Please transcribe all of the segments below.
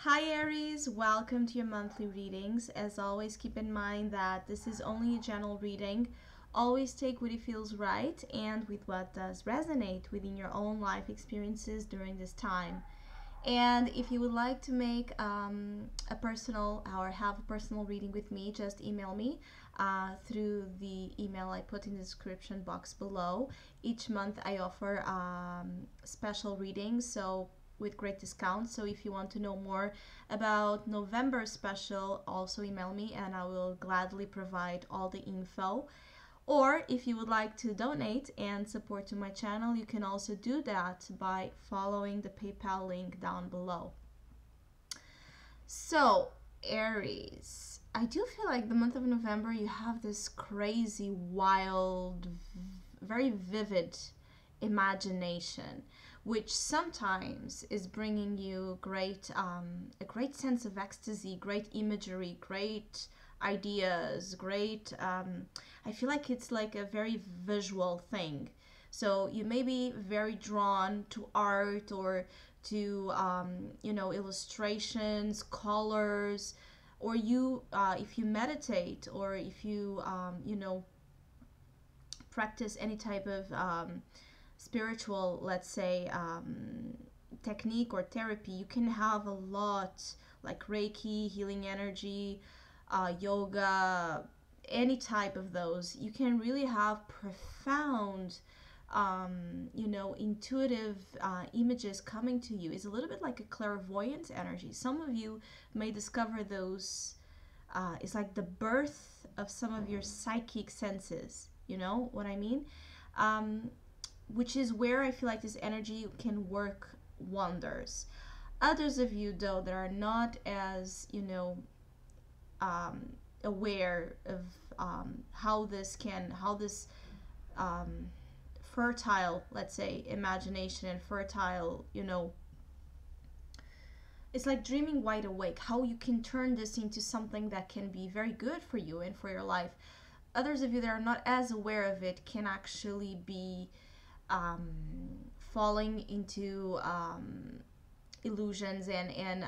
Hi Aries, welcome to your monthly readings. As always, keep in mind that this is only a general reading. Always take what it feels right and with what does resonate within your own life experiences during this time. And if you would like to make a personal or have a personal reading with me, just email me through the email I put in the description box below. Each month I offer special readings, so with great discounts. So if you want to know more about November special, also email me and I will gladly provide all the info. Or if you would like to donate and support to my channel, you can also do that by following the PayPal link down below. So, Aries, I do feel like the month of November you have this crazy, wild, very vivid imagination, which sometimes is bringing you a great sense of ecstasy, great imagery, great ideas, great. I feel like it's like a very visual thing. So you may be very drawn to art or to illustrations, colors, or if you meditate or if you practice any type of spiritual, let's say, technique or therapy, you can have a lot like Reiki, healing energy, yoga, any type of those. You can really have profound, intuitive images coming to you. It's a little bit like a clairvoyant energy. Some of you may discover those. It's like the birth of some of your psychic senses. You know what I mean? Which is where I feel like this energy can work wonders. Others of you, though, that are not as, aware of how this fertile, let's say, imagination and fertile, it's like dreaming wide awake, how you can turn this into something that can be very good for you and for your life. Others of you that are not as aware of it can actually be falling into illusions and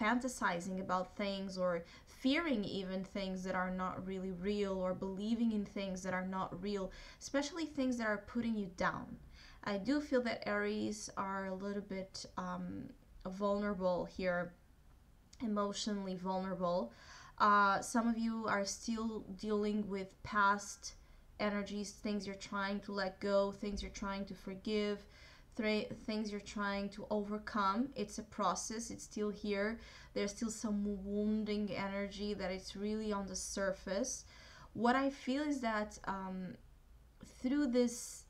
fantasizing about things or fearing even things that are not really real or believing in things that are not real, especially things that are putting you down. I do feel that Aries are a little bit vulnerable here, emotionally vulnerable. Some of you are still dealing with past energies, things you're trying to let go, things you're trying to forgive, things you're trying to overcome. It's a process, it's still here. There's still some wounding energy that it's really on the surface. What I feel is that through this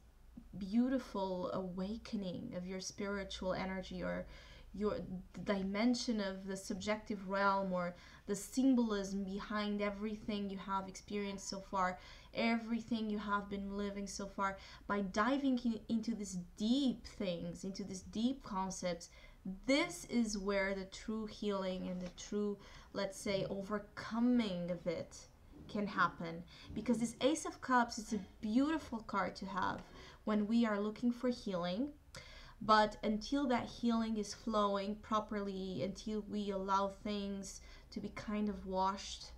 beautiful awakening of your spiritual energy or your dimension of the subjective realm or the symbolism behind everything you have experienced so far, everything you have been living so far, by diving into these deep things, into these deep concepts, this is where the true healing and the true, let's say, overcoming of it can happen. Because this Ace of Cups is a beautiful card to have when we are looking for healing. But until that healing is flowing properly, until we allow things to be kind of washed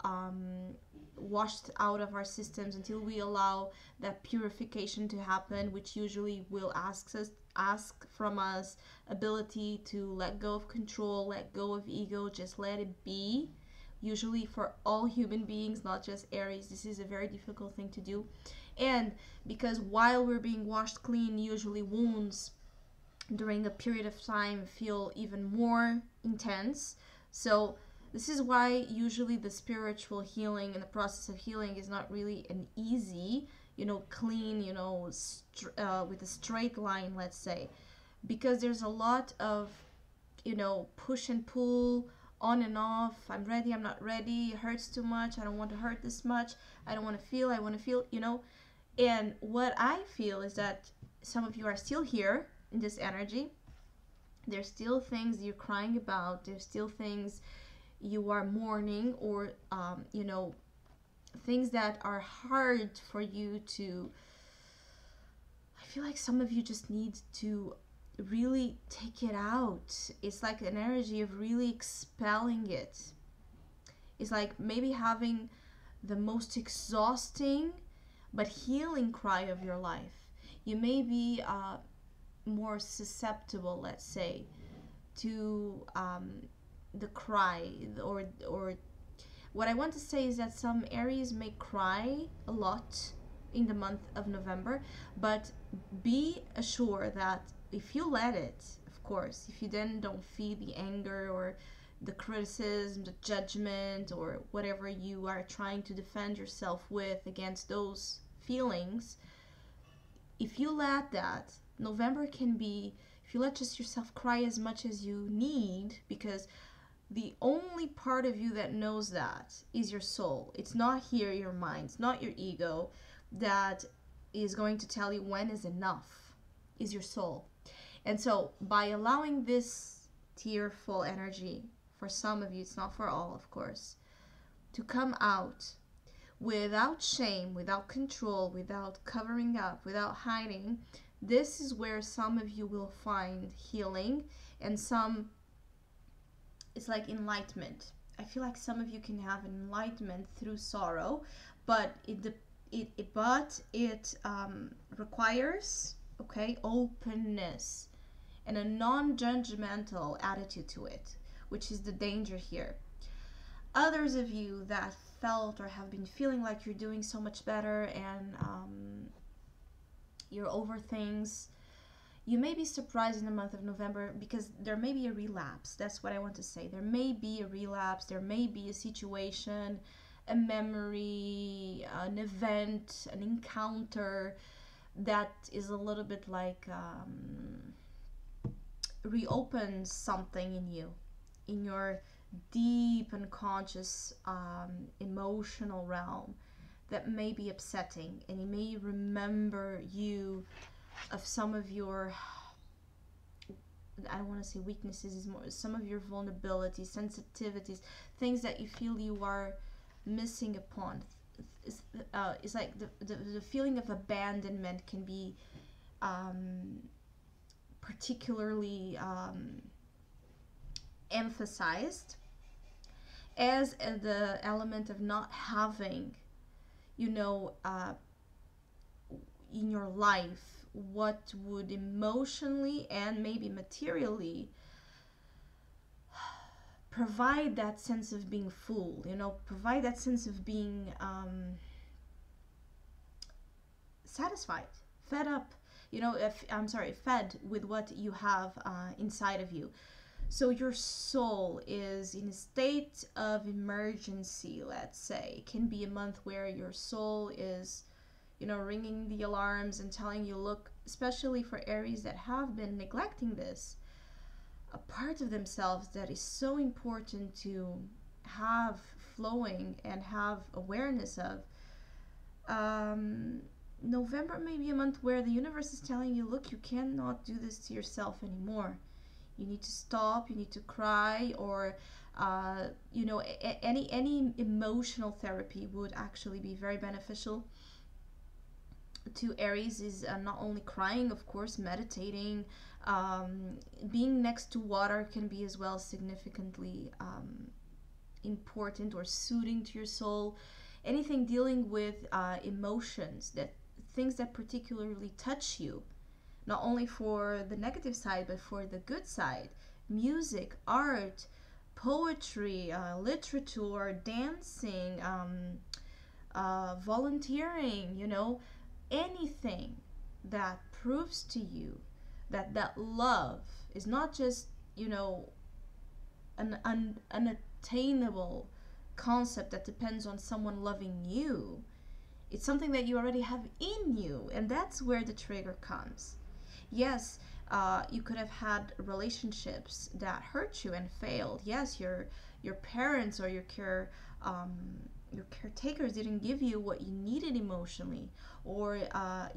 out of our systems, until we allow that purification to happen, which usually will ask from us ability to let go of control, let go of ego, just let it be. Usually for all human beings, not just Aries, this is a very difficult thing to do. And because while we're being washed clean, usually wounds during a period of time feel even more intense. So this is why usually the spiritual healing and the process of healing is not really an easy, clean, with a straight line, let's say, because there's a lot of, push and pull, on and off. I'm ready, I'm not ready, it hurts too much, I don't want to hurt this much, I don't want to feel, I want to feel, And what I feel is that some of you are still here in this energy. There's still things you're crying about, there's still things you are mourning, or things that are hard for you to. I feel like some of you just need to really take it out. It's like an energy of really expelling it. It's like maybe having the most exhausting but healing cry of your life. You may be more susceptible, let's say, to the cry, or what I want to say is that some Aries may cry a lot in the month of November, but be assured that if you let it, of course, if you then don't feed the anger or the criticism, the judgment, or whatever you are trying to defend yourself with against those feelings, if you let that, November can be, if you let just yourself cry as much as you need, because the only part of you that knows that is your soul. It's not here, your mind. It's not your ego that is going to tell you when is enough. Is your soul. And so by allowing this tearful energy, for some of you, it's not for all, of course, to come out without shame, without control, without covering up, without hiding, this is where some of you will find healing, and some, it's like enlightenment. I feel like some of you can have enlightenment through sorrow, but it requires, okay, openness and a non-judgmental attitude to it, which is the danger here. Others of you that felt or have been feeling like you're doing so much better and you're over things, you may be surprised in the month of November because there may be a relapse. That's what I want to say. There may be a relapse. There may be a situation, a memory, an event, an encounter that is a little bit like reopens something in you, in your deep unconscious emotional realm that may be upsetting, and it may remember you of some of your, I don't want to say weaknesses, is more some of your vulnerabilities, sensitivities, things that you feel you are missing upon. It's like the feeling of abandonment can be particularly emphasized as the element of not having, you know, in your life what would emotionally and maybe materially provide that sense of being full, you know, provide that sense of being satisfied, fed up, you know, fed with what you have inside of you. So your soul is in a state of emergency, let's say. It can be a month where your soul is, you know, ringing the alarms and telling you, look, especially for Aries that have been neglecting this, a part of themselves that is so important to have flowing and have awareness of. November may be a month where the universe is telling you, look, you cannot do this to yourself anymore. You need to stop, you need to cry, or you know, any emotional therapy would actually be very beneficial to Aries. Is not only crying, of course, meditating, being next to water can be as well significantly important or soothing to your soul. Anything dealing with emotions, that things that particularly touch you, not only for the negative side but for the good side. Music, art, poetry, literature, dancing, volunteering, you know, anything that proves to you that that love is not just, you know, an unattainable concept that depends on someone loving you. It's something that you already have in you, and that's where the trigger comes. Yes, you could have had relationships that hurt you and failed. Yes, your parents or your caretakers didn't give you what you needed emotionally, or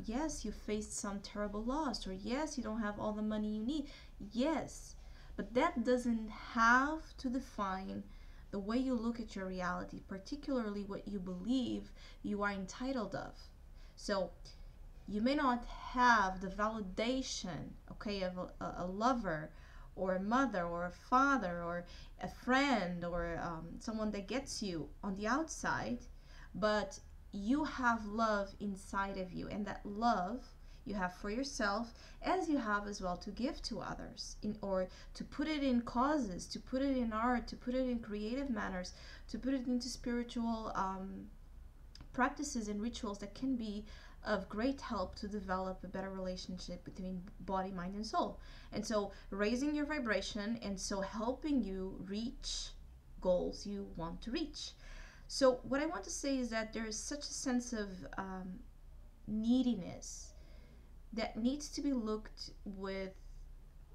yes, you faced some terrible loss, or yes, you don't have all the money you need. Yes, but that doesn't have to define the way you look at your reality, particularly what you believe you are entitled of. So You may not have the validation, okay, of a lover or a mother or a father or a friend or someone that gets you on the outside, but you have love inside of you, and that love you have for yourself, as you have as well to give to others, or to put it in causes, to put it in art, to put it in creative manners, to put it into spiritual practices and rituals that can be of great help to develop a better relationship between body, mind, and soul. And so raising your vibration, and so helping you reach goals you want to reach. So what I want to say is that there is such a sense of neediness that needs to be looked with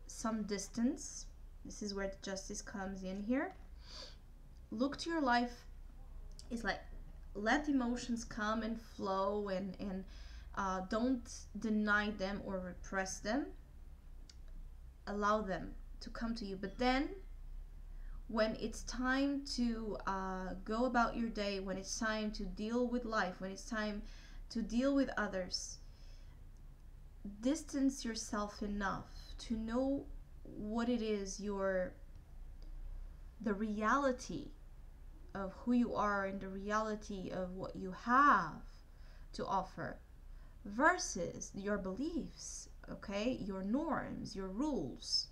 some distance. This is where the justice comes in here. Look to your life. It's like, let emotions come and flow, and don't deny them or repress them. Allow them to come to you. But then when it's time to go about your day, when it's time to deal with life, when it's time to deal with others, distance yourself enough to know what it is, the reality of who you are and the reality of what you have to offer versus your beliefs, okay, your norms, your rules,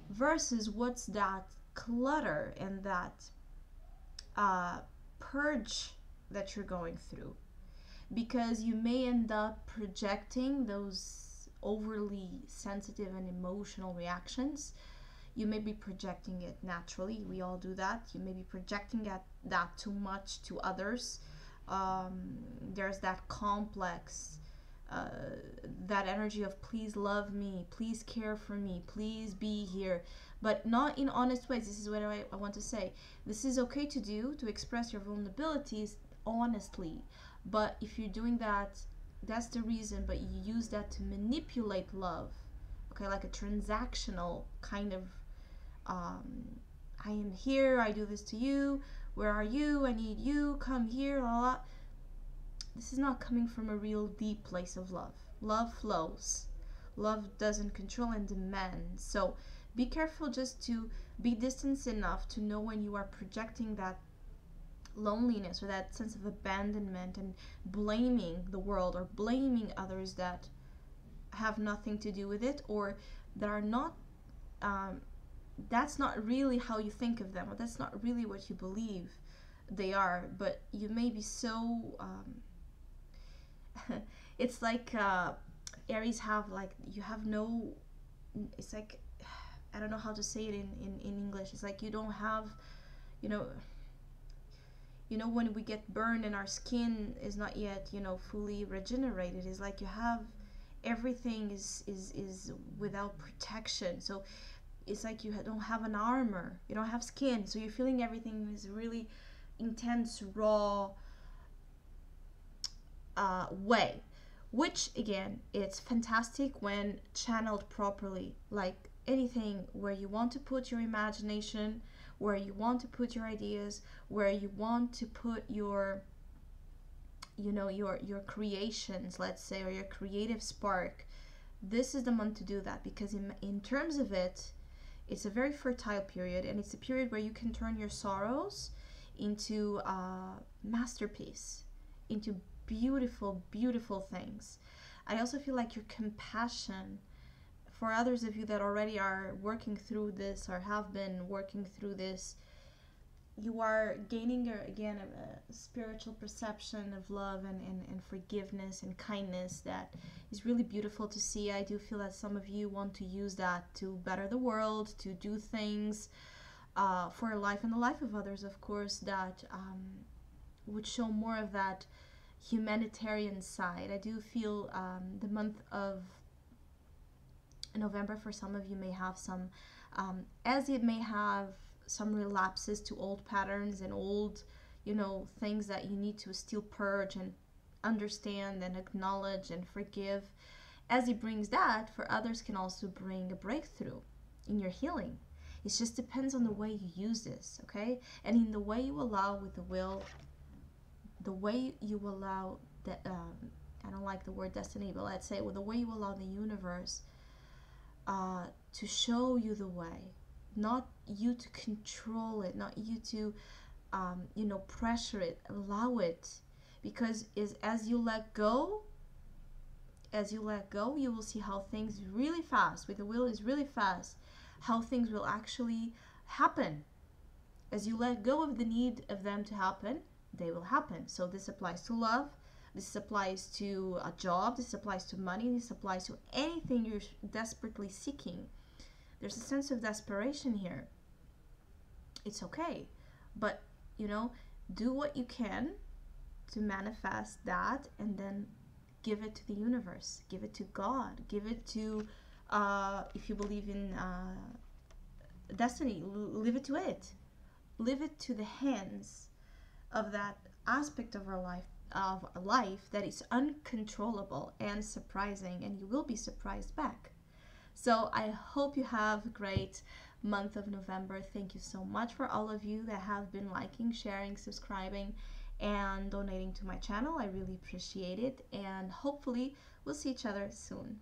versus what's that clutter and that purge that you're going through. Because you may end up projecting those overly sensitive and emotional reactions. You may be projecting it naturally. We all do that. You may be projecting that too much to others. There's that complex, that energy of please love me, please care for me, please be here, but not in honest ways. This is what I want to say. This is okay to do, to express your vulnerabilities honestly. But if you're doing that, that's the reason, but you use that to manipulate love, okay, like a transactional kind of, I am here, I do this to you, where are you, I need you, come here, la la. This is not coming from a real deep place of love. Love flows. Love doesn't control and demand. So be careful just to be distant enough to know when you are projecting that loneliness or that sense of abandonment and blaming the world or blaming others that have nothing to do with it, or that are not, that's not really how you think of them, or that's not really what you believe they are. But you may be so it's like Aries have, like, you have no, it's like, I don't know how to say it in English. It's like you don't have, you know, when we get burned and our skin is not yet, fully regenerated. It's like you have, everything is without protection. So it's like you don't have an armor, you don't have skin, so you're feeling everything is really intense, raw way, which again, it's fantastic when channeled properly. Like anything where you want to put your imagination, where you want to put your ideas, where you want to put your your creations, let's say, or your creative spark. This is the month to do that, because in terms of it's a very fertile period, and it's a period where you can turn your sorrows into masterpiece, into beautiful, beautiful things. I also feel like your compassion for others of you that already are working through this or have been working through this, you are gaining again a spiritual perception of love and forgiveness and kindness that is really beautiful to see. I do feel that some of you want to use that to better the world, to do things for your life and the life of others, of course, that would show more of that humanitarian side. I do feel the month of November for some of you may have some, as it may have some relapses to old patterns and old, things that you need to still purge and understand and acknowledge and forgive. As it brings that, for others can also bring a breakthrough in your healing. It just depends on the way you use this, okay? And in the way you allow with the will, the way you allow that I don't like the word destiny, but let's say with the way you allow the universe to show you the way, not you to control it, not you to pressure it, allow it, because as you let go, you will see how things really fast, with the will is really fast, how things will actually happen. As you let go of the need of them to happen, they will happen. So this applies to love, this applies to a job, this applies to money, this applies to anything you're desperately seeking. There's a sense of desperation here. It's okay, but do what you can to manifest that, and then give it to the universe, give it to God, give it to, if you believe in destiny, leave it to it. Leave it to the hands of that aspect of our life that is uncontrollable and surprising, and you will be surprised back. So I hope you have a great month of November. Thank you so much for all of you that have been liking, sharing, subscribing, and donating to my channel. I really appreciate it, and hopefully we'll see each other soon.